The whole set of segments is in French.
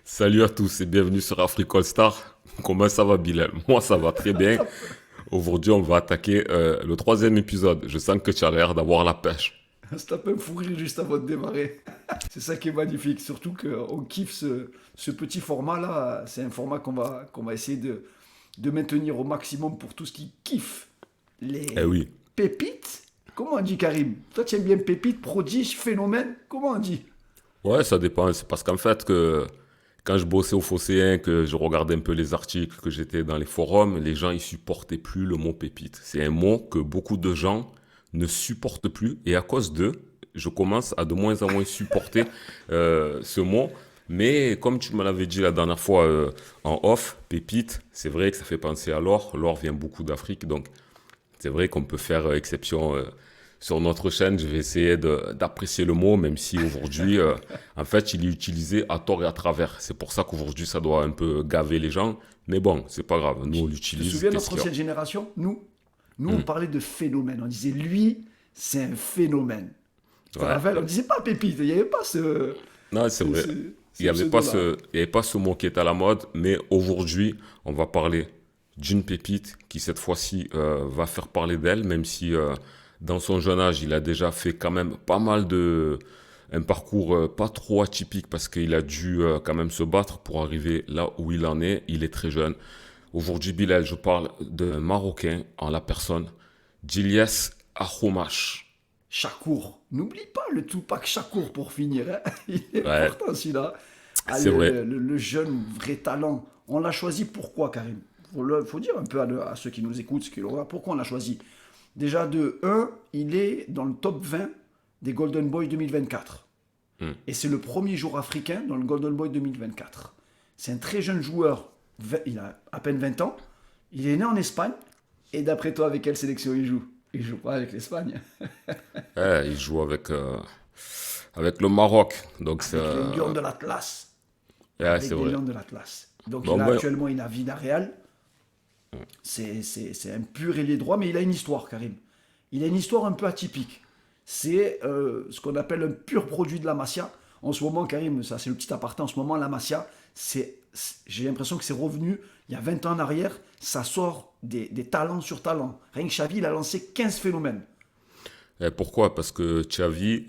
Salut à tous et bienvenue sur Africa All Star. Comment ça va, Bilal? Moi, ça va très bien. Aujourd'hui, on va attaquer le troisième épisode. Je sens que tu as l'air d'avoir la pêche. Ça tape un fou rire juste avant de démarrer. C'est ça qui est magnifique. Surtout qu'on kiffe ce petit format-là. C'est un format qu'on va essayer de maintenir au maximum pour tous qui kiffent Eh les oui. pépites. Comment on dit, Karim? Toi, tu aimes bien pépite, prodige, phénomène? Comment on dit? Ouais, ça dépend. C'est parce qu'en fait, que quand je bossais au Phocéen, que je regardais un peu les articles, que j'étais dans les forums, les gens, ils supportaient plus le mot pépite. C'est un mot que beaucoup de gens ne supportent plus. Et à cause d'eux, je commence à de moins en moins supporter ce mot. Mais comme tu me l'avais dit la dernière fois en off, pépite, c'est vrai que ça fait penser à l'or. L'or vient beaucoup d'Afrique, donc c'est vrai qu'on peut faire exception sur notre chaîne. Je vais essayer d'apprécier le mot, même si aujourd'hui, en fait, il est utilisé à tort et à travers. C'est pour ça qu'aujourd'hui, ça doit un peu gaver les gens. Mais bon, c'est pas grave. Nous, on Tu te l'utilise. souviens de Qu'est-ce notre qu'il y a? ancienne génération? Nous, on Hmm. parlait de phénomène. On disait, lui, c'est un phénomène. Tu te Ouais. rappelles? On disait pas pépite. Il n'y avait pas Non, c'est vrai. ce pseudo-là. Il y avait pas ce mot qui est à la mode. Mais aujourd'hui, on va parler d'une pépite qui, cette fois-ci, va faire parler d'elle, même si dans son jeune âge, il a déjà fait quand même pas mal de un parcours pas trop atypique parce qu'il a dû quand même se battre pour arriver là où il en est. Il est très jeune. Aujourd'hui, Bilal, je parle d'un Marocain en la personne d'Ilyes Ahoumache. Chakour. N'oublie pas le Tupac Chakour pour finir, hein. Il est Ouais, important celui-là. Ah, c'est vrai. le jeune vrai talent. On l'a choisi pourquoi, Karim? Faut dire un peu à ceux qui nous écoutent, ce qu'ils ont, pourquoi on l'a choisi. Déjà, de un, il est dans le top 20 des Golden Boy 2024. Hmm. Et c'est le premier jour africain dans le Golden Boy 2024. C'est un très jeune joueur. Il a à peine 20 ans. Il est né en Espagne. Et d'après toi, avec quelle sélection il joue? Il joue pas avec l'Espagne. Ouais, il joue avec le Maroc. Donc, Avec les Lions de l'Atlas. ouais, Avec c'est des vrai. Lions de l'Atlas. Donc Bon, il a ben, actuellement il a Villarreal. C'est un pur ailier droit, mais il a une histoire, Karim. Il a une histoire un peu atypique. C'est ce qu'on appelle un pur produit de la Masia. En ce moment, Karim, ça c'est le petit aparté, en ce moment, la Masia, j'ai l'impression que c'est revenu il y a 20 ans en arrière, ça sort des talents sur talents. Rien que Xavi, il a lancé 15 phénomènes. pourquoi? Parce que Xavi,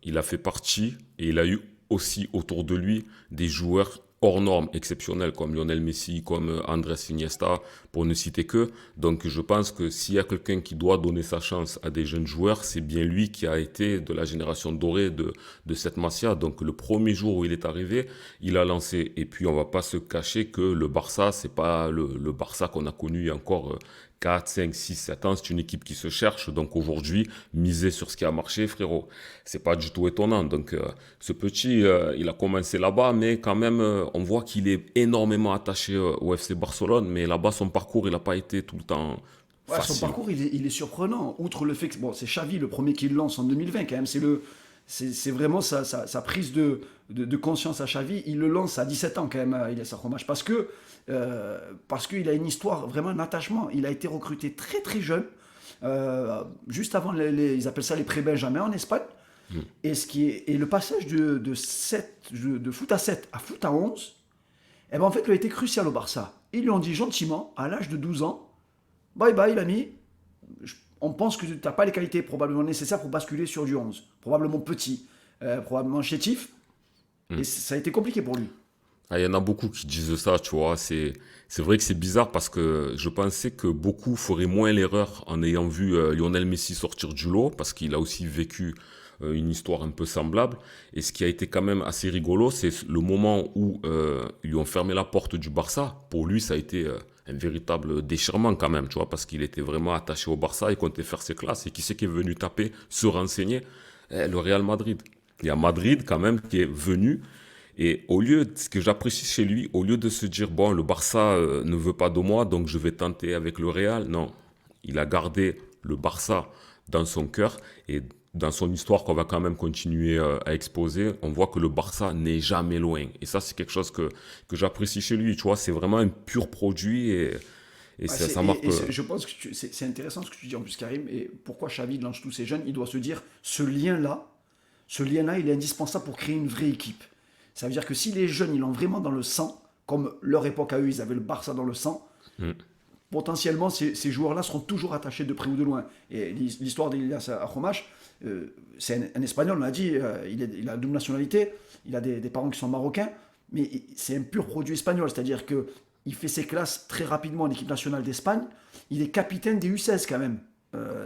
il a fait partie et il a eu aussi autour de lui des joueurs hors normes, exceptionnels, comme Lionel Messi, comme Andrés Iniesta, pour ne citer que. Donc je pense que s'il y a quelqu'un qui doit donner sa chance à des jeunes joueurs, c'est bien lui qui a été de la génération dorée de cette Masia. Donc le premier jour où il est arrivé, il a lancé. Et puis on va pas se cacher que le Barça, c'est pas le Barça qu'on a connu il y a encore 4, 5, 6, 7 ans, c'est une équipe qui se cherche. Donc aujourd'hui, miser sur ce qui a marché, frérot, c'est pas du tout étonnant. Donc ce petit, il a commencé là-bas, mais quand même, on voit qu'il est énormément attaché au FC Barcelone. Mais là-bas, son parcours, il n'a pas été tout le temps Ouais, son facile. parcours, il est surprenant. Outre le fait que bon, c'est Xavi le premier qui le lance en 2020 quand même. C'est vraiment sa prise de conscience à Xavi. Il le lance à 17 ans quand même, il est sa fromage. Parce qu'il a une histoire, vraiment un attachement. Il a été recruté très très jeune, juste avant ils appellent ça les pré-benjamins en Espagne. Et le passage de foot à 7 à foot à 11, eh ben en fait, il a été crucial au Barça. Ils lui ont dit gentiment, à l'âge de 12 ans, bye bye l'ami, on pense que tu n'as pas les qualités probablement nécessaires pour basculer sur du 11. Probablement petit, probablement chétif. Et ça a été compliqué pour lui. Ah, il y en a beaucoup qui disent ça, tu vois. C'est vrai que c'est bizarre parce que je pensais que beaucoup feraient moins l'erreur en ayant vu Lionel Messi sortir du lot parce qu'il a aussi vécu une histoire un peu semblable. Et ce qui a été quand même assez rigolo, c'est le moment où ils lui ont fermé la porte du Barça. Pour lui, ça a été un véritable déchirement quand même, tu vois, parce qu'il était vraiment attaché au Barça, il comptait faire ses classes. Et qui c'est qui est venu taper, se renseigner? Le Real Madrid. Il y a Madrid quand même qui est venu et au lieu, ce que j'apprécie chez lui, au lieu de se dire, bon, le Barça ne veut pas de moi, donc je vais tenter avec le Real, non. Il a gardé le Barça dans son cœur et dans son histoire qu'on va quand même continuer à exposer, on voit que le Barça n'est jamais loin. Et ça, c'est quelque chose que j'apprécie chez lui. Tu vois, c'est vraiment un pur produit et Ouais, ça marque. je pense que c'est intéressant ce que tu dis en plus, Karim. Et pourquoi Xavi lance tous ces jeunes? Il doit se dire, ce lien-là, il est indispensable pour créer une vraie équipe. Ça veut dire que si les jeunes, ils l'ont vraiment dans le sang, comme leur époque à eux, ils avaient le Barça dans le sang, Mm. potentiellement, ces joueurs-là seront toujours attachés de près ou de loin. Et l'histoire d'Ilias Aromache, c'est un Espagnol, on l'a dit, il a double nationalité, il a des parents qui sont marocains, mais c'est un pur produit espagnol, c'est-à-dire que il fait ses classes très rapidement en équipe nationale d'Espagne, il est capitaine des U16 quand même.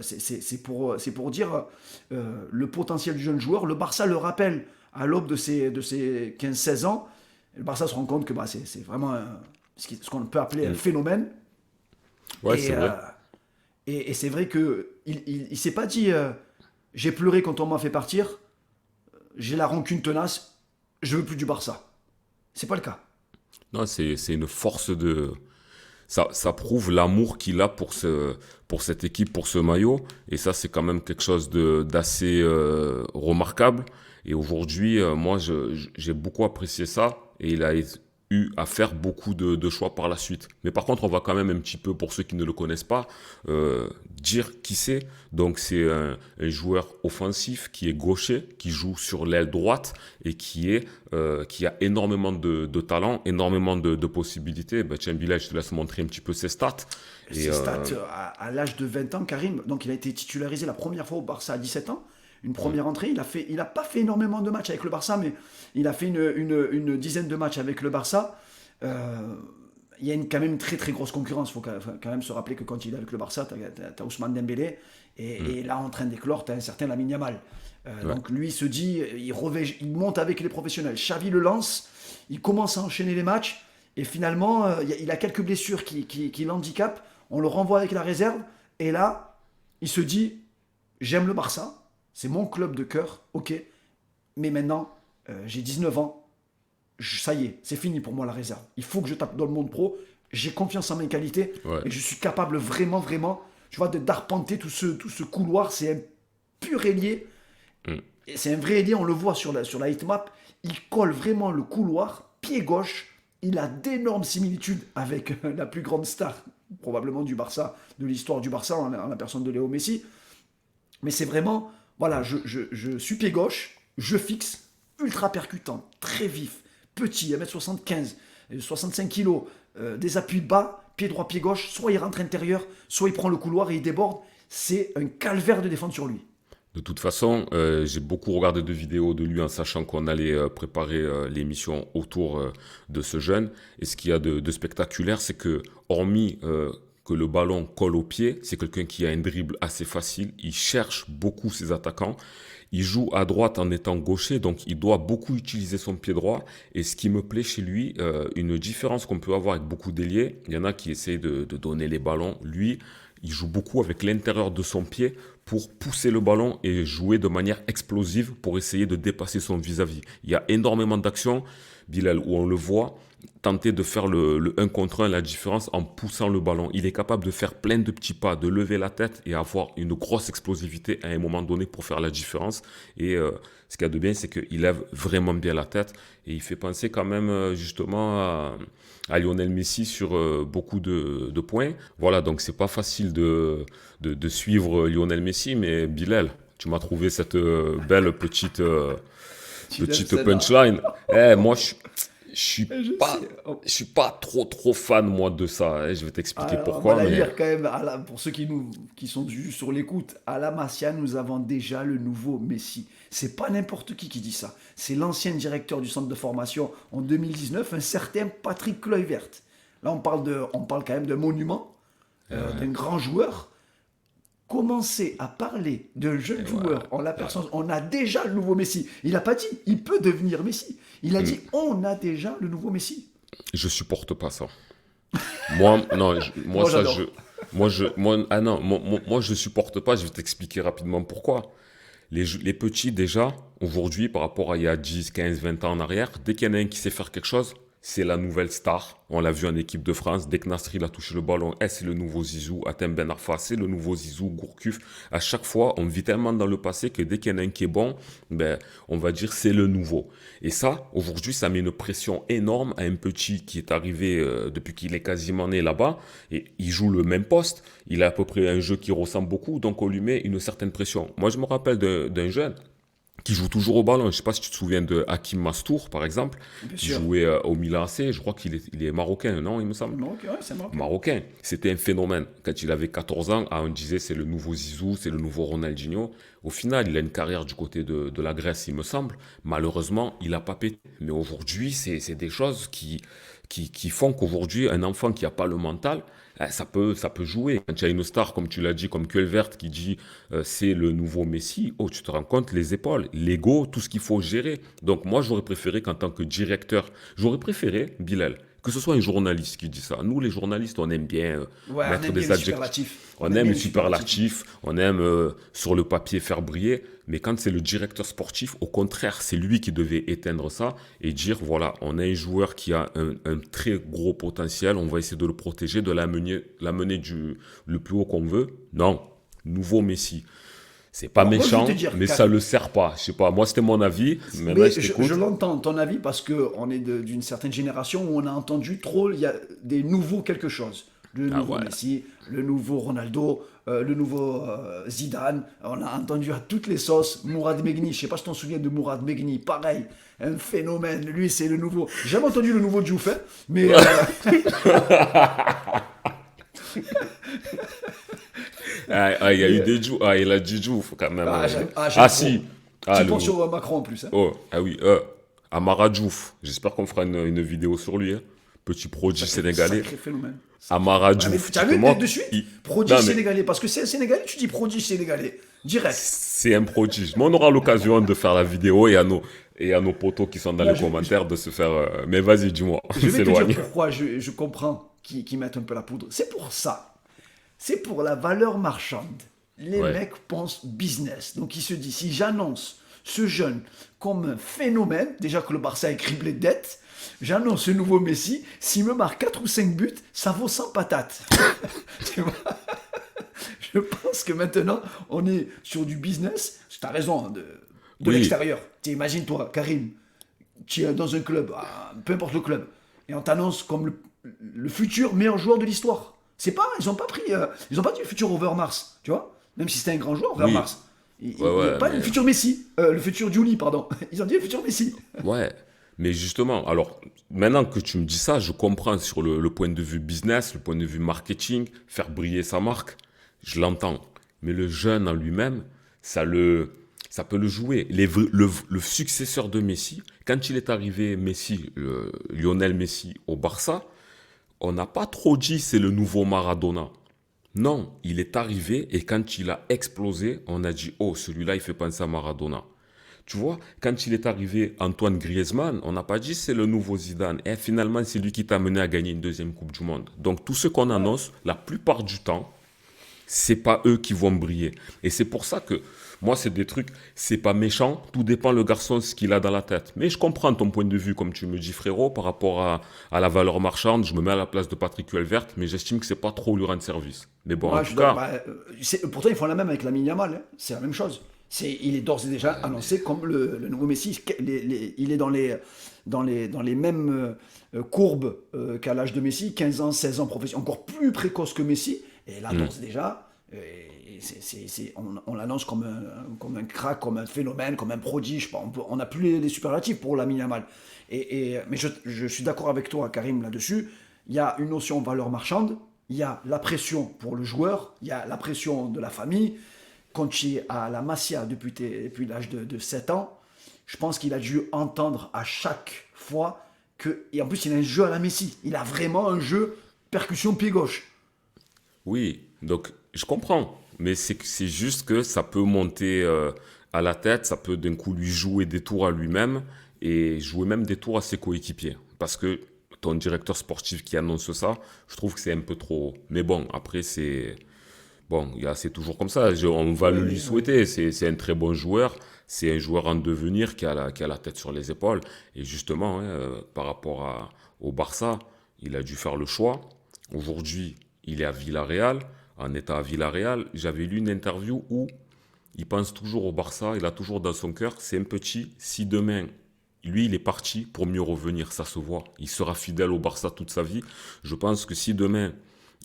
C'est pour dire le potentiel du jeune joueur. Le Barça le rappelle à l'aube de ses 15-16 ans. Le Barça se rend compte que c'est vraiment ce qu'on peut appeler un Mm. phénomène. Ouais, Et, c'est vrai. et c'est vrai que il s'est pas dit j'ai pleuré quand on m'a fait partir, j'ai la rancune tenace, je veux plus du Barça. C'est pas le cas. Non, c'est une force de. Ça prouve l'amour qu'il a pour cette équipe, pour ce maillot. Et ça, c'est quand même quelque chose d'assez remarquable. Et aujourd'hui, moi, j'ai beaucoup apprécié ça. Et il a eu à faire beaucoup de choix par la suite. Mais par contre, on va quand même un petit peu, pour ceux qui ne le connaissent pas, dire qui c'est. Donc, c'est un joueur offensif qui est gaucher, qui joue sur l'aile droite et qui a énormément de talent, énormément de possibilités. Ben, tiens, Bilal, je te laisse montrer un petit peu ses stats. Et Ses stats à l'âge de 20 ans, Karim, donc il a été titularisé la première fois au Barça à 17 ans. Une première entrée, il a pas fait énormément de matchs avec le Barça, mais il a fait une dizaine de matchs avec le Barça. Euh, il y a quand même une très très grosse concurrence. Il faut quand même se rappeler que quand il est avec le Barça, tu as Ousmane Dembélé, et là en train d'éclore, tu as un certain Lamine Yamal. ouais, Donc lui il se dit, il monte avec les professionnels. Xavi le lance, il commence à enchaîner les matchs, et finalement il a quelques blessures qui l'handicapent. On le renvoie avec la réserve, et là il se dit, j'aime le Barça, c'est mon club de cœur, ok, mais maintenant j'ai 19 ans, ça y est, c'est fini pour moi la réserve. Il faut que je tape dans le monde pro. J'ai confiance en mes qualités ouais. et je suis capable vraiment, vraiment, tu vois, d'arpenter tout ce couloir. C'est un pur ailier. Mm. Et c'est un vrai ailier, on le voit sur la heatmap. Il colle vraiment le couloir, pied gauche. Il a d'énormes similitudes avec la plus grande star, probablement du Barça, de l'histoire du Barça, en la personne de Léo Messi. Mais c'est vraiment, voilà, je suis pied gauche, je fixe, ultra percutant, très vif, petit, 1m75, 65 kg, des appuis bas, pied droit, pied gauche, soit il rentre intérieur, soit il prend le couloir et il déborde. C'est un calvaire de défendre sur lui. De toute façon, j'ai beaucoup regardé de vidéos de lui en sachant qu'on allait préparer l'émission autour de ce jeune. Et ce qu'il y a de spectaculaire, c'est que, hormis que le ballon colle au pied, c'est quelqu'un qui a un dribble assez facile. Il cherche beaucoup ses attaquants. Il joue à droite en étant gaucher, donc il doit beaucoup utiliser son pied droit. Et ce qui me plaît chez lui, une différence qu'on peut avoir avec beaucoup d'ailiers, il y en a qui essayent de donner les ballons. Lui, il joue beaucoup avec l'intérieur de son pied pour pousser le ballon et jouer de manière explosive pour essayer de dépasser son vis-à-vis. Il y a énormément d'actions, Bilal, où on le voit tenter de faire le 1 contre 1, la différence en poussant le ballon. Il est capable de faire plein de petits pas, de lever la tête et avoir une grosse explosivité à un moment donné pour faire la différence. Et ce qu'il y a de bien, c'est qu'il lève vraiment bien la tête et il fait penser quand même justement à Lionel Messi sur beaucoup de points. Voilà, donc c'est pas facile de suivre Lionel Messi, mais Bilal, tu m'as trouvé cette belle Tu l'aimes petite celle-là. punchline. Eh, moi, je suis Je pas, sais. Oh. je suis pas trop fan moi de ça. Je vais t'expliquer Alors, on va pourquoi, la mais lire quand même. Pour ceux qui sont juste sur l'écoute, à la Masia, nous avons déjà le nouveau Messi. C'est pas n'importe qui dit ça. C'est l'ancien directeur du centre de formation en 2019, un certain Patrick Kluivert. Là, on parle quand même d'un monument, d'un grand joueur. Commencer à parler d'un jeune joueur en la personne, on a déjà le nouveau Messi. Il n'a pas dit, il peut devenir Messi. Il a dit, on a déjà le nouveau Messi. je supporte pas ça. Moi, non, moi Moi, ça, j'adore. ah non, moi, je supporte pas. Je vais t'expliquer rapidement pourquoi. Les petits déjà aujourd'hui par rapport à il y a 10, 15, 20 ans en arrière, dès qu'il y en a un qui sait faire quelque chose, c'est la nouvelle star. On l'a vu en équipe de France. Dès que Nasri a touché le ballon, c'est le nouveau Zizou. Atem Ben Arfa, c'est le nouveau Zizou. Gourcuff. À chaque fois, on vit tellement dans le passé que dès qu'il y en a un qui est bon, ben, on va dire c'est le nouveau. Et ça, aujourd'hui, ça met une pression énorme à un petit qui est arrivé depuis qu'il est quasiment né là-bas. Et il joue le même poste. Il a à peu près un jeu qui ressemble beaucoup. Donc, on lui met une certaine pression. Moi, je me rappelle d'un jeune qui joue toujours au ballon. Je ne sais pas si tu te souviens de Hakim Mastour, par exemple, Bien qui sûr. jouait au Milan AC. Je crois il est marocain, non, il me semble. Marocain, ouais, c'est marocain. Marocain. C'était un phénomène. Quand il avait 14 ans, on disait c'est le nouveau Zizou, c'est le nouveau Ronaldinho. Au final, il a une carrière du côté de la Grèce, il me semble. Malheureusement, il n'a pas pété. Mais aujourd'hui, c'est des choses qui font qu'aujourd'hui, un enfant qui n'a pas le mental, ça peut jouer. Quand il y a une star, comme tu l'as dit, comme Kluivert, qui dit c'est le nouveau Messi, oh, tu te rends compte, les épaules, l'ego, tout ce qu'il faut gérer. Donc moi, j'aurais préféré qu'en tant que directeur, j'aurais préféré, Bilal, que ce soit un journaliste qui dit ça. Nous, les journalistes, on aime bien Ouais, on mettre aime bien des les adjectifs. superlatifs. On On aime aime bien les les superlatifs. superlatifs, on aime sur le papier faire briller, mais quand c'est le directeur sportif, au contraire, c'est lui qui devait éteindre ça et dire, voilà, on a un joueur qui a un très gros potentiel, on va essayer de le protéger, de l'amener le plus haut qu'on veut. Non, nouveau Messi. C'est pas Alors, moi, je vais te méchant, dire, mais ça le sert pas. Je sais pas, moi c'était mon avis, maintenant mais je je t'écoute. l'entends, ton avis, parce qu'on est d'une certaine génération où on a entendu trop, il y a des nouveaux quelque chose. Le Ah nouveau ouais. Messi, le nouveau Ronaldo, le nouveau Zidane. On a entendu à toutes les sauces. Mourad Megni, je sais pas si tu t'en souviens de Mourad Megni, pareil, un phénomène. Lui, c'est le nouveau. J'ai jamais entendu le nouveau Diouf, hein, mais Il y a eu des Diouf, il a dit Diouf quand même. j'aime Ah trop. si, Tu ah le penses sur Macron en plus, hein. Oh, ah oui, Amara Diouf. J'espère qu'on fera une vidéo sur lui, hein. Petit prodige sénégalais. Sacré phénomène. Amara Ouais, mais Diouf, tu tu as te vu montres. de suite il- prodige Non, mais sénégalais, parce que c'est sénégalais, tu dis prodige sénégalais. Direct. c'est un prodige. Mais on aura l'occasion de faire la vidéo et à nos potos qui sont dans Là, les commentaires de se faire. Mais vas-y, dis-moi, je on vais te dire s'éloigne. pourquoi je comprends qu'ils mettent un peu la poudre. C'est pour ça. C'est pour la valeur marchande. Les Ouais. mecs pensent business. Donc ils se disent, si j'annonce ce jeune comme un phénomène, déjà que le Barça est criblé de dettes, j'annonce ce nouveau Messi, s'il me marque 4 ou 5 buts, ça vaut 100 patates. Tu vois. Je pense que maintenant, on est sur du business. Tu as raison, hein, de Oui, l'extérieur. Imagine-toi, Karim, tu es dans un club, peu importe le club, et on t'annonce comme le futur meilleur joueur de l'histoire. C'est pas, ils ont pas dit le futur Overmars, tu vois. Même si c'était un grand joueur, oui. Overmars. Ouais, Il n'y a ouais, pas le mais. futur Messi, le futur Juni, pardon. Ils ont dit le futur Messi. Ouais. Mais justement, alors, maintenant que tu me dis ça, je comprends sur le point de vue business, le point de vue marketing, faire briller sa marque, je l'entends. Mais le jeune en lui-même, ça peut le jouer. Le successeur de Messi, quand il est arrivé, Messi, Lionel Messi, au Barça, on n'a pas trop dit c'est le nouveau Maradona. Non, il est arrivé et quand il a explosé, on a dit oh, celui-là, il fait penser à Maradona. Tu vois, quand il est arrivé Antoine Griezmann, on n'a pas dit c'est le nouveau Zidane. Et finalement, c'est lui qui t'a mené à gagner une deuxième Coupe du Monde. Donc, tout ce qu'on annonce, la plupart du temps, c'est pas eux qui vont briller. Et c'est pour ça que moi, c'est des trucs, c'est pas méchant, tout dépend le garçon ce qu'il a dans la tête. Mais je comprends ton point de vue, comme tu me dis, frérot, par rapport à la valeur marchande. Je me mets à la place de Patrick Kluivert, mais j'estime que c'est pas trop lui rendre service. Mais bon, en Moi, tout cas, pourtant, ils font la même avec Lamine Yamal, hein. C'est la même chose. Il est d'ores et déjà annoncé comme le nouveau Messi. Il est dans les mêmes courbes qu'à l'âge de Messi, 15 ans, 16 ans professionnel, encore plus précoce que Messi. Et là, d'ores et déjà, on l'annonce comme un crack, comme un phénomène, comme un prodige. On n'a plus les superlatifs pour Lamine Yamal. Mais je suis d'accord avec toi, Karim, là-dessus. Il y a une notion valeur marchande, il y a la pression pour le joueur, il y a la pression de la famille. Quand tu es à la Masia depuis l'âge de 7 ans, je pense qu'il a dû entendre à chaque fois que. Et en plus, il a un jeu à la Messi. Il a vraiment un jeu percussion pied gauche. oui, donc je comprends. Mais c'est juste que ça peut monter à la tête, ça peut d'un coup lui jouer des tours à lui-même et jouer même des tours à ses coéquipiers. Parce que ton directeur sportif qui annonce ça, je trouve que c'est un peu trop. Mais bon, après, c'est. Bon, c'est toujours comme ça. On va le lui Oui, oui. souhaiter. C'est un très bon joueur. C'est un joueur en devenir qui a la tête sur les épaules. Et justement, hein, par rapport au Barça, il a dû faire le choix. Aujourd'hui, il est à Villarreal. En étant à Villarreal, j'avais lu une interview où il pense toujours au Barça. Il a toujours dans son cœur, c'est un petit. Si demain, lui, il est parti pour mieux revenir, ça se voit. Il sera fidèle au Barça toute sa vie. Je pense que si demain,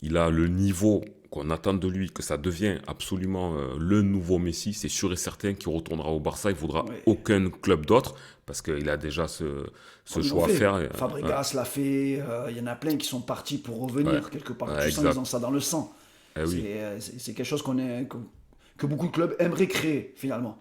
il a le niveau qu'on attend de lui, que ça devient absolument le nouveau Messi, c'est sûr et certain qu'il retournera au Barça. Il ne voudra Ouais. aucun club d'autre parce qu'il a déjà ce Comme ils l'ont choix à fait. faire. Ouais, Fabregas l'a fait. Il y en a plein qui sont partis pour ouais, revenir quelque part. ouais, Tu sens qu'ils exact. ont ça dans le sang. Eh oui. C'est quelque chose que beaucoup de clubs aimeraient créer finalement.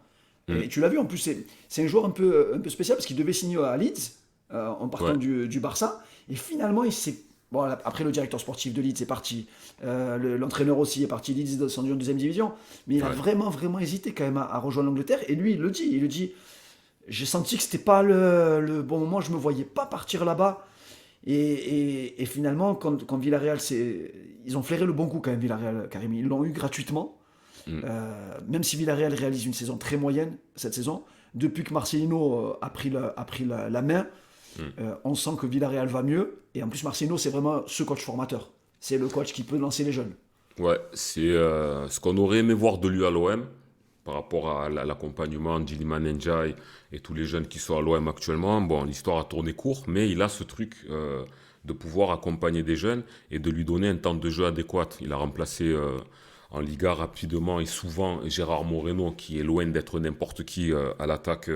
Mm. Et tu l'as vu en plus, c'est un joueur un peu spécial parce qu'il devait signer à Leeds en partant Ouais, du Barça. Et finalement, il s'est. Bon, après, le directeur sportif de Leeds est parti. L'entraîneur aussi est parti. Leeds descendu en deuxième division. Mais il a ouais. vraiment, vraiment hésité quand même à rejoindre l'Angleterre. Et lui, il le dit. Il le dit, j'ai senti que c'était pas le bon moment. Je me voyais pas partir là-bas. Et finalement, quand Villarreal, ils ont flairé le bon coup quand même, Villarreal, Karim. Ils l'ont eu gratuitement. Mm. Même si Villarreal réalise une saison très moyenne cette saison, depuis que Marcelino a pris la main, Mm. on sent que Villarreal va mieux. Et en plus, Marcelino, c'est vraiment ce coach formateur. C'est le coach qui peut lancer les jeunes. Ouais, c'est ce qu'on aurait aimé voir de lui à l'OM par rapport à l'accompagnement d'Iliman Ndiaye et tous les jeunes qui sont à l'OM actuellement. Bon, l'histoire a tourné court, mais il a ce truc de pouvoir accompagner des jeunes et de lui donner un temps de jeu adéquat. Il a remplacé en Liga rapidement et souvent Gérard Moreno, qui est loin d'être n'importe qui à l'attaque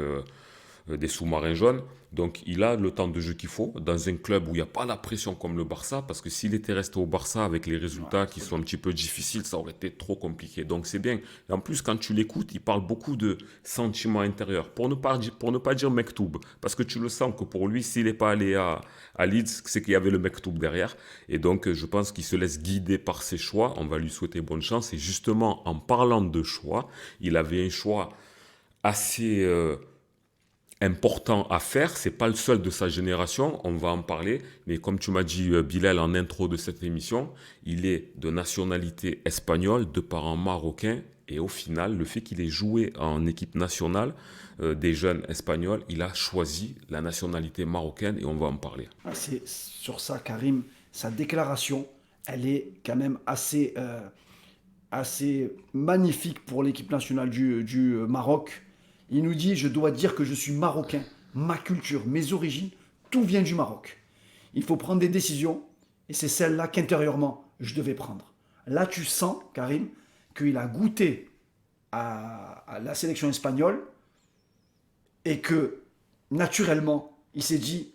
des sous-marins jaunes. Donc il a le temps de jeu qu'il faut dans un club où il n'y a pas la pression comme le Barça, parce que s'il était resté au Barça avec les résultats qui sont un petit peu difficiles, ça aurait été trop compliqué. Donc c'est bien. Et en plus, quand tu l'écoutes, il parle beaucoup de sentiments intérieurs, pour ne pas dire Mektoub, parce que tu le sens que pour lui, s'il n'est pas allé à Leeds, c'est qu'il y avait le Mektoub derrière. Et donc je pense qu'il se laisse guider par ses choix. On va lui souhaiter bonne chance. Et justement, en parlant de choix, il avait un choix assez important à faire. C'est pas le seul de sa génération, on va en parler. Mais comme tu m'as dit, Bilal, en intro de cette émission, il est de nationalité espagnole, de parents marocains. Et au final, le fait qu'il ait joué en équipe nationale des jeunes espagnols, il a choisi la nationalité marocaine et on va en parler. C'est sur ça, Karim, sa déclaration, elle est quand même assez magnifique pour l'équipe nationale du Maroc. Il nous dit, je dois dire que je suis marocain, ma culture, mes origines, tout vient du Maroc. Il faut prendre des décisions, et c'est celle-là qu'intérieurement, je devais prendre. Là, tu sens, Karim, qu'il a goûté à la sélection espagnole, et que, naturellement, il s'est dit,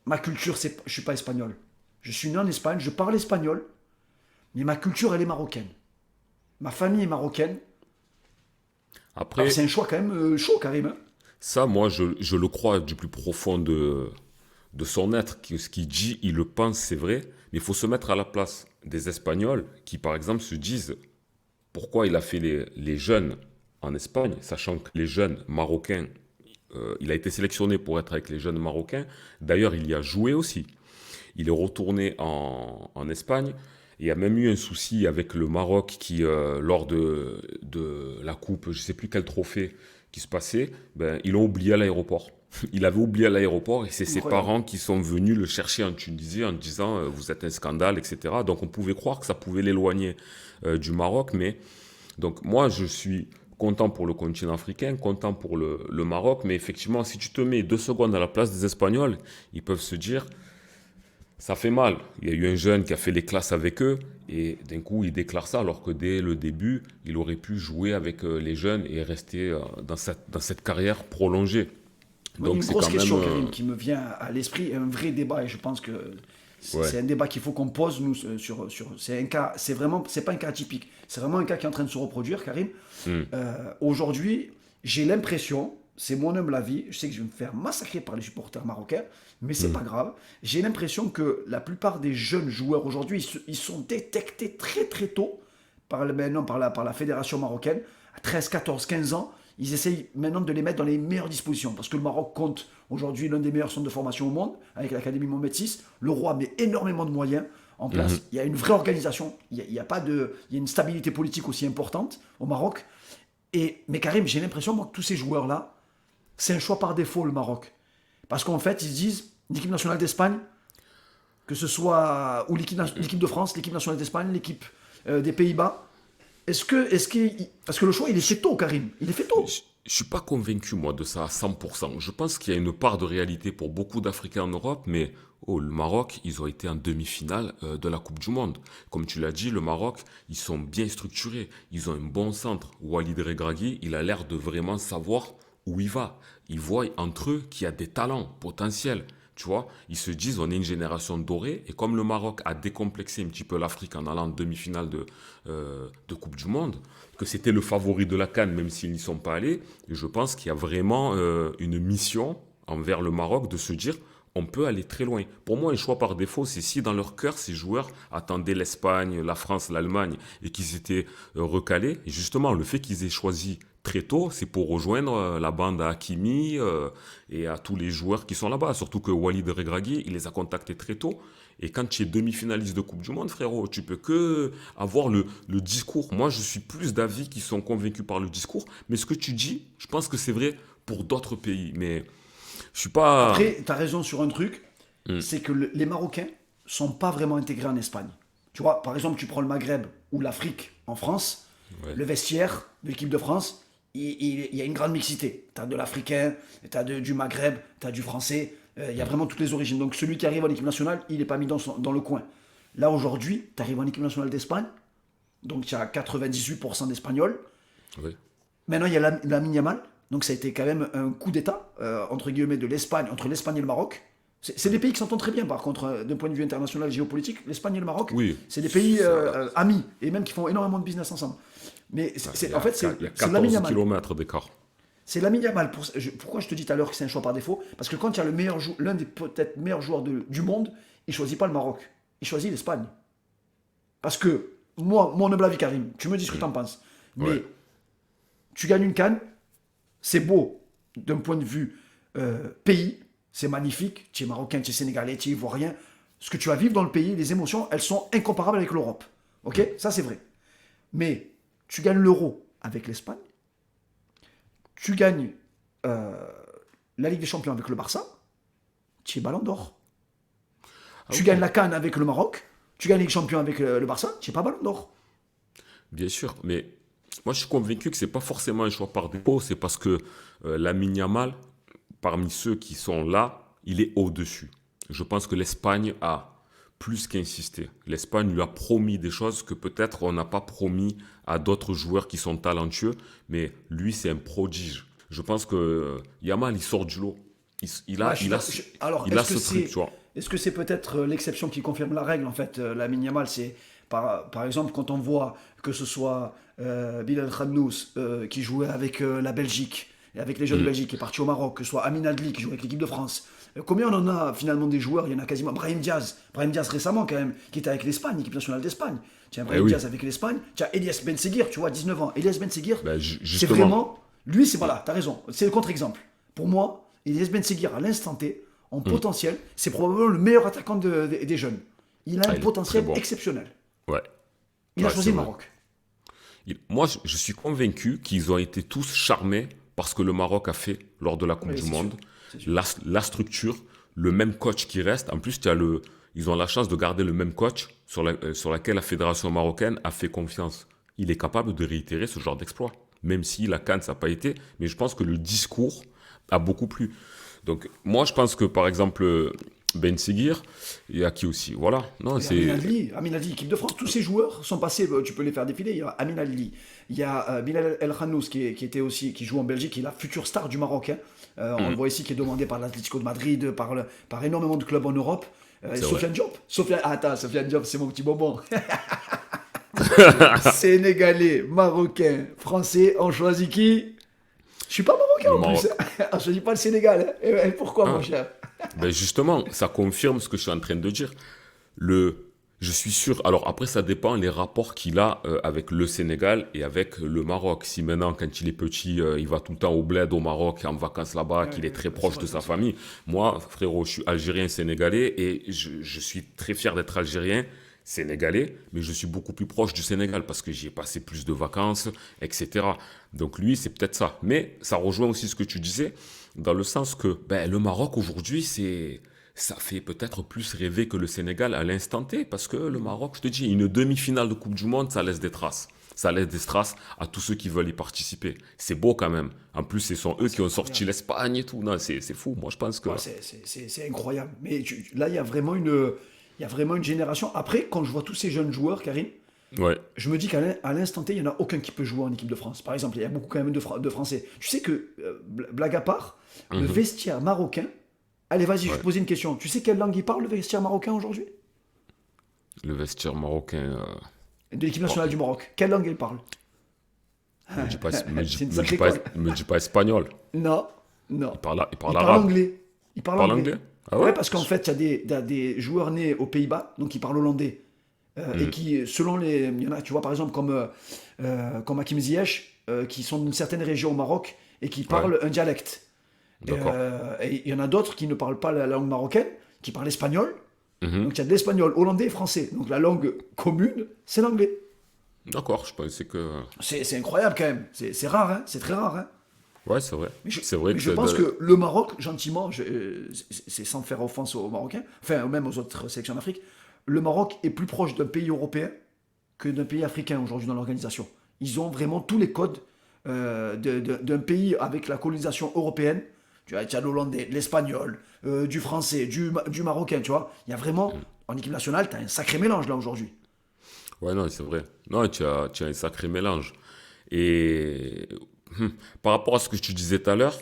ma culture, je ne suis pas espagnol. Je suis né en Espagne, je parle espagnol, mais ma culture, elle est marocaine. Ma famille est marocaine. Alors, Après, c'est un choix quand même chaud, Karim. Hein. ça, moi, je le crois du plus profond de son être. Ce qu'il dit, il le pense, c'est vrai. Mais il faut se mettre à la place des Espagnols qui, par exemple, se disent pourquoi il a fait les jeunes en Espagne, sachant que les jeunes marocains, il a été sélectionné pour être avec les jeunes marocains. D'ailleurs, il y a joué aussi. Il est retourné en Espagne. Il y a même eu un souci avec le Maroc qui, lors de la coupe, je ne sais plus quel trophée qui se passait, ben, ils l'ont oublié à l'aéroport. Il avait oublié à l'aéroport et c'est ses Incroyable. parents qui sont venus le chercher en Tunisie en disant vous êtes un scandale, etc. Donc on pouvait croire que ça pouvait l'éloigner du Maroc. Mais donc moi je suis content pour le continent africain, content pour le Maroc. Mais effectivement, si tu te mets 2 secondes à la place des Espagnols, ils peuvent se dire ça fait mal. Il y a eu un jeune qui a fait les classes avec eux et d'un coup il déclare ça alors que dès le début il aurait pu jouer avec les jeunes et rester dans cette carrière prolongée. Moi, Donc une c'est grosse quand même... question, Karim, qui me vient à l'esprit, un vrai débat, et je pense que ouais. c'est un débat qu'il faut qu'on pose, nous, c'est un cas, c'est pas un cas atypique, c'est vraiment un cas qui est en train de se reproduire, Karim. Hmm. Aujourd'hui, j'ai l'impression, c'est mon humble avis, je sais que je vais me faire massacrer par les supporters marocains, mais c'est pas grave, j'ai l'impression que la plupart des jeunes joueurs aujourd'hui, ils sont détectés très très tôt maintenant par la fédération marocaine, à 13, 14, 15 ans, ils essayent maintenant de les mettre dans les meilleures dispositions. Parce que le Maroc compte aujourd'hui l'un des meilleurs centres de formation au monde, avec l'Académie Mohamed VI. Le roi met énormément de moyens en place. Il y a une vraie organisation. Il y a une stabilité politique aussi importante au Maroc. Mais Karim, j'ai l'impression moi, que tous ces joueurs-là, c'est un choix par défaut, le Maroc. Parce qu'en fait, ils se disent, l'équipe nationale d'Espagne, que ce soit ou l'équipe de France, l'équipe nationale d'Espagne, l'équipe des Pays-Bas, parce que le choix, il est fait tôt, Karim. Il est fait tôt. Je suis pas convaincu, moi, de ça à 100%. Je pense qu'il y a une part de réalité pour beaucoup d'Africains en Europe, mais oh, le Maroc, ils ont été en demi-finale de la Coupe du Monde. Comme tu l'as dit, le Maroc, ils sont bien structurés. Ils ont un bon centre. Walid Regragui, il a l'air de vraiment savoir où il va. Ils voient entre eux qu'il y a des talents potentiels. Tu vois, ils se disent, on est une génération dorée, et comme le Maroc a décomplexé un petit peu l'Afrique en allant en demi-finale de Coupe du Monde, que c'était le favori de la CAN, même s'ils n'y sont pas allés, je pense qu'il y a vraiment une mission envers le Maroc de se dire, on peut aller très loin. Pour moi, un choix par défaut, c'est si dans leur cœur, ces joueurs attendaient l'Espagne, la France, l'Allemagne, et qu'ils étaient recalés. Et justement, le fait qu'ils aient choisi très tôt, c'est pour rejoindre la bande à Hakimi et à tous les joueurs qui sont là-bas. Surtout que Walid Regragui, il les a contactés très tôt. Et quand tu es demi-finaliste de Coupe du Monde, frérot, tu peux que avoir le discours. Moi, je suis plus d'avis qui sont convaincus par le discours. Mais ce que tu dis, je pense que c'est vrai pour d'autres pays. Mais je suis pas... Après, tu as raison sur un truc, Hmm. c'est que les Marocains sont pas vraiment intégrés en Espagne. Tu vois, par exemple, tu prends le Maghreb ou l'Afrique en France, Ouais. le vestiaire de l'équipe de France, il y a une grande mixité. Tu as de l'Africain, tu as du Maghreb, tu as du Français, il y a vraiment toutes les origines. Donc celui qui arrive en équipe nationale, il n'est pas mis dans le coin. Là, aujourd'hui, tu arrives en équipe nationale d'Espagne, donc tu as 98% d'Espagnols. Ouais. Maintenant, il y a la Yamal. Donc, ça a été quand même un coup d'État, entre guillemets, de l'Espagne, entre l'Espagne et le Maroc. C'est des pays qui s'entendent très bien, par contre, d'un point de vue international géopolitique. L'Espagne et le Maroc, Oui. c'est des pays Ça- amis, et même qui font énormément de business ensemble. Mais Il y en a, fait, il y a c'est Lamine 14 Yamal. kilomètres d'écart. C'est Lamine Yamal. Pourquoi je te dis tout à l'heure que c'est un choix par défaut? Parce que quand il y a l'un des peut-être meilleurs joueurs du monde, il choisit pas le Maroc. Il choisit l'Espagne. Parce que, moi, mon humble avis, Karim, tu me dis ce que tu en penses. Ouais. Mais tu gagnes une canne, c'est beau d'un point de vue pays, c'est magnifique. Tu es marocain, tu es sénégalais, tu es ivoirien. Ce que tu vas vivre dans le pays, les émotions, elles sont incomparables avec l'Europe. Ok? Ça, c'est vrai. Mais tu gagnes l'euro avec l'Espagne, tu gagnes euh, la Ligue des Champions avec le Barça, tu es ballon d'or. Ah Tu gagnes oui, la Cannes avec le Maroc, tu gagnes la Ligue des Champions avec le Barça, tu n'es pas ballon d'or. bien sûr. Mais moi, je suis convaincu que c'est pas forcément un choix par défaut. C'est parce que Lamine Yamal, parmi ceux qui sont là, il est au-dessus. Je pense que l'Espagne a plus qu'insisté. L'Espagne lui a promis des choses que peut-être on n'a pas promis à d'autres joueurs qui sont talentueux, mais lui, c'est un prodige. Je pense que Yamal, il sort du lot. Il Ouais, a, il a, ce- alors, il a ce truc, tu vois. est-ce que c'est peut-être l'exception qui confirme la règle en fait, la Yamal, c'est par exemple quand on voit que ce soit Bilal Khanous qui jouait avec la Belgique et avec les jeunes de Mm. Belgique qui est parti au Maroc, que ce soit Amin Adli qui joue avec l'équipe de France. Combien on en a finalement des joueurs? Il y en a quasiment. Brahim Diaz récemment quand même, qui était avec l'Espagne, l'équipe nationale d'Espagne. Tiens, Eh Brahim oui, Diaz avec l'Espagne. Tiens, Elias Ben Seguir, tu vois, 19 ans. Elias Ben Seguir, ben, c'est justement. vraiment. Lui, c'est voilà, t'as raison. C'est le contre-exemple. Pour moi, Elias Ben Seguir, à l'instant T, en Mm. potentiel, c'est probablement le meilleur attaquant des jeunes. Il a un Ah, il est très potentiel bon. exceptionnel. Ouais, Il a ouais, choisi c'est le vrai. Maroc. Moi, je suis convaincu qu'ils ont été tous charmés par ce que le Maroc a fait lors de la Coupe Oui, du c'est sûr. Monde. C'est sûr. La structure, le même coach qui reste. En plus, ils ont la chance de garder le même coach sur laquelle la fédération marocaine a fait confiance. Il est capable de réitérer ce genre d'exploit. Même si la CAN, ça n'a pas été. Mais je pense que le discours a beaucoup plu. Donc, moi, je pense que, par exemple, Ben Seguir, il y a qui aussi. Voilà. Non, Il y a Amin c'est... Adli, Amin Adli, équipe de France, tous ces joueurs sont passés, tu peux les faire défiler. Il y a Amin Adli, il y a Bilal El Khanous était aussi, qui joue en Belgique, qui est la future star du Maroc, hein. On le Hmm, voit ici, qui est demandé par l'Atlético de Madrid, par énormément de clubs en Europe. c'est vrai. Sofiane Diop, Sofiane Diop, c'est mon petit bonbon. Sénégalais, Marocain, Français, on choisit qui? Je suis pas Marocain Le en plus. Maroc. On choisit pas le Sénégal, hein. Et pourquoi, mon Ah, cher? ben justement, ça confirme ce que je suis en train de dire. Je suis sûr. Alors après, ça dépend les rapports qu'il a avec le Sénégal et avec le Maroc. Si maintenant, quand il est petit, il va tout le temps au bled au Maroc, en vacances là-bas, Ouais, qu'il est très c'est proche vrai, de sa c'est vrai. famille. Moi, frérot, je suis algérien sénégalais et je suis très fier d'être algérien sénégalais, mais je suis beaucoup plus proche du Sénégal parce que j'y ai passé plus de vacances, etc. Donc lui, c'est peut-être ça. Mais ça rejoint aussi ce que tu disais, dans le sens que ben, le Maroc aujourd'hui, ça fait peut-être plus rêver que le Sénégal à l'instant T, parce que le Maroc, je te dis, une demi-finale de Coupe du Monde, ça laisse des traces. ça laisse des traces à tous ceux qui veulent y participer. C'est beau quand même. En plus, ce sont eux C'est qui ont sorti incroyable. l'Espagne et tout. Non, c'est fou. Moi, je pense que... Ouais, c'est incroyable. Mais là, il y a vraiment une génération. Après, quand je vois tous ces jeunes joueurs, Karim, Ouais. je me dis à l'instant T, il n'y en a aucun qui peut jouer en équipe de France. Par exemple, il y a beaucoup quand même de Français. Tu sais que, blague à part, le Mhm. vestiaire marocain. Allez, vas-y, je vais Ouais. te poser une question. Tu sais quelle langue il parle, le vestiaire marocain aujourd'hui? Le vestiaire marocain... De l'équipe bon, nationale du Maroc. Quelle langue il parle? me dis, C'est une me dis sacrée pas, colle. me dis pas espagnol. Non, non. Il parle Il parle arabe. anglais. Il Il parle parle anglais. anglais? Ah Ouais, ouais? parce qu'en fait, il y a des joueurs nés aux Pays-Bas, donc ils parlent hollandais. Et Mhm. qui, selon les. Il y en a, tu vois, par exemple, comme Hakim Ziyech, qui sont d'une certaine région au Maroc et qui Ouais, parlent un dialecte. d'accord. Et il y en a d'autres qui ne parlent pas la langue marocaine, qui parlent espagnol. Mhm. Donc il y a de l'espagnol, hollandais et français. Donc la langue commune, c'est l'anglais. D'accord, je pensais que... C'est incroyable quand même. C'est rare, hein. C'est très rare, hein. Ouais, c'est vrai. Mais je, C'est vrai mais que je pense que le Maroc, gentiment, c'est sans faire offense aux Marocains, enfin même aux autres sélections d'Afrique, le Maroc est plus proche d'un pays européen que d'un pays africain aujourd'hui dans l'organisation. Ils ont vraiment tous les codes d'un pays avec la colonisation européenne. Tu as l'hollandais, de l'espagnol, du français, du marocain, tu vois. Il y a vraiment, en équipe nationale, tu as un sacré mélange là aujourd'hui. Ouais, non, c'est vrai. Non, tu as un sacré mélange. Et par rapport à ce que tu disais tout à l'heure,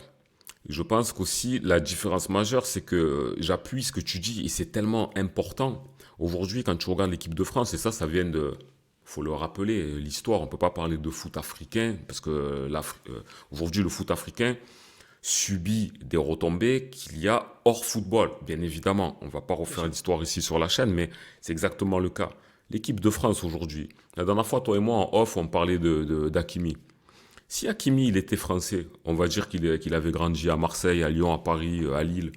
je pense qu'aussi la différence majeure, c'est que j'appuie ce que tu dis et c'est tellement important. Aujourd'hui, quand tu regardes l'équipe de France, et ça vient de, faut le rappeler, l'histoire, on peut pas parler de foot africain parce que aujourd'hui, le foot africain subit des retombées qu'il y a hors football, bien évidemment. On va pas Bien refaire sûr. l'histoire ici sur la chaîne, mais c'est exactement le cas. L'équipe de France aujourd'hui, la dernière fois, toi et moi, en off, on parlait d'Hakimi. Si Hakimi, il était français, on va dire qu'il avait grandi à Marseille, à Lyon, à Paris, à Lille,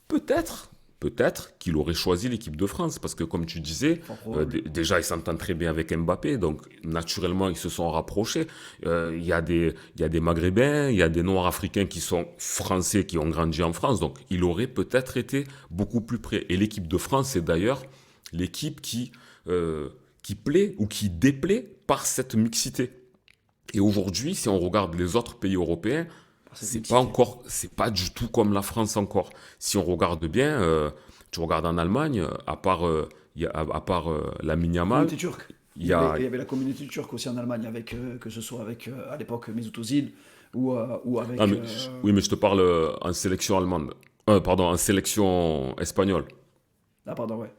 peut-être, peut-être qu'il aurait choisi l'équipe de France, parce que comme tu disais, Fort probable. déjà, il s'entend très bien avec Mbappé, donc naturellement, ils se sont rapprochés. Il y a des Maghrébins, il y a des Noirs africains qui sont français, qui ont grandi en France, donc il aurait peut-être été beaucoup plus près. Et l'équipe de France, c'est d'ailleurs l'équipe qui plaît ou qui déplaît par cette mixité. Et aujourd'hui, si on regarde les autres pays européens, Par cette mixité. c'est pas du tout comme la France encore. Si on regarde bien, tu regardes en Allemagne, à part Lamine Yamal, Communauté turque. il y a, Il y avait la communauté turque aussi en Allemagne, avec, que ce soit avec, à l'époque, Mesut Özil ou ah, avec... mais, oui, mais je te parle en sélection allemande, pardon, en sélection espagnole. Ah, pardon, ouais.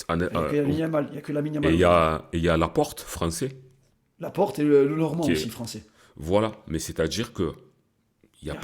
En- Il n'y a que Lamine Yamal, il y a que Lamine et Yamal aujourd'hui. il y a Laporte, français, Laporte et le Normand qui est, aussi, français. voilà. Mais c'est-à-dire que Il n'y a rien.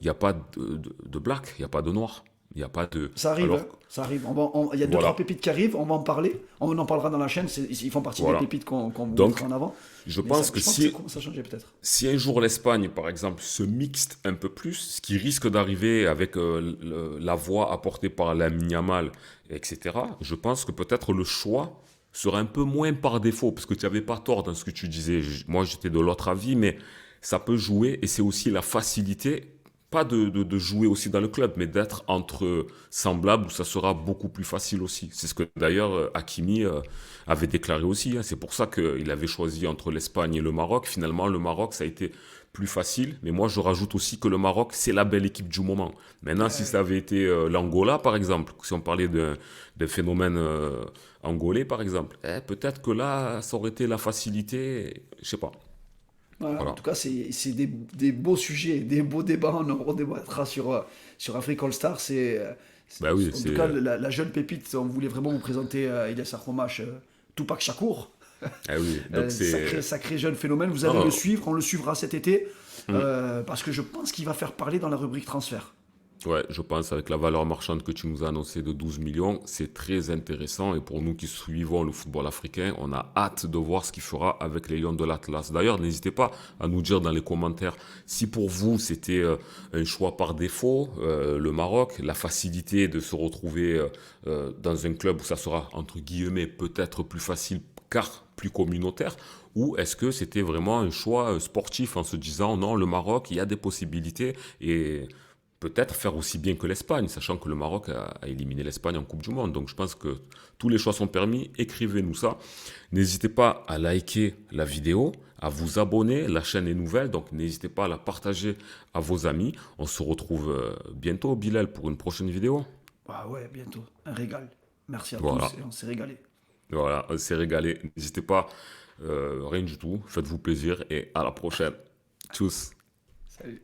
il y a pas de black, il n'y a pas de noir, il n'y a pas de, Ça arrive, alors, hein. Ça arrive. Il y a deux, trois voilà, pépites qui arrivent, on va en parler. On en parlera dans la chaîne, ils font partie des voilà. pépites qu'on vous mettra Donc, en avant. je Mais ça, pense que je pense que ça si, commence à changer peut-être. si un jour l'Espagne, par exemple, se mixte un peu plus, ce qui risque d'arriver avec la voix apportée par la Yamal, etc., je pense que peut-être le choix sera un peu moins par défaut, parce que tu n'avais pas tort dans ce que tu disais. Moi, j'étais de l'autre avis, mais ça peut jouer, et c'est aussi la facilité, pas de jouer aussi dans le club, mais d'être entre semblables, où ça sera beaucoup plus facile aussi. C'est ce que d'ailleurs Hakimi avait déclaré aussi, hein. C'est pour ça qu'il avait choisi entre l'Espagne et le Maroc. Finalement, le Maroc, ça a été plus facile. Mais moi, je rajoute aussi que le Maroc, c'est la belle équipe du moment. Maintenant, si ça avait été l'Angola, par exemple, si on parlait d'un phénomène angolais, par exemple, peut-être que là, ça aurait été la facilité. Je sais pas. Voilà, en Voilà. tout cas, c'est des beaux sujets, des beaux débats. On en redébattra sur Afrique All Star. Bah oui, En tout cas, la jeune pépite, on voulait vraiment vous présenter Ilyas Sarkomash, Tupac Shakur. ah oui, donc Sacré, c'est... sacré jeune phénomène. Vous allez le Non, suivre, on le suivra cet été. hum. Parce que je pense qu'il va faire parler dans la rubrique transfert. Ouais, je pense avec la valeur marchande que tu nous as annoncée de 12 millions, c'est très intéressant et pour nous qui suivons le football africain, on a hâte de voir ce qu'il fera avec les Lions de l'Atlas. D'ailleurs, n'hésitez pas à nous dire dans les commentaires si pour vous c'était un choix par défaut, le Maroc, la facilité de se retrouver dans un club où ça sera entre guillemets peut-être plus facile car plus communautaire, ou est-ce que c'était vraiment un choix sportif en se disant non, le Maroc, il y a des possibilités et peut-être faire aussi bien que l'Espagne, sachant que le Maroc a éliminé l'Espagne en Coupe du Monde. Donc je pense que tous les choix sont permis. Écrivez-nous ça. N'hésitez pas à liker la vidéo, à vous abonner. La chaîne est nouvelle, donc n'hésitez pas à la partager à vos amis. On se retrouve bientôt, Bilal, pour une prochaine vidéo. Ah ouais, bientôt. Un régal. Merci à Voilà, tous et on s'est régalé. voilà, on s'est régalé. N'hésitez pas, rien du tout. Faites-vous plaisir et à la prochaine. Tchuss. Salut.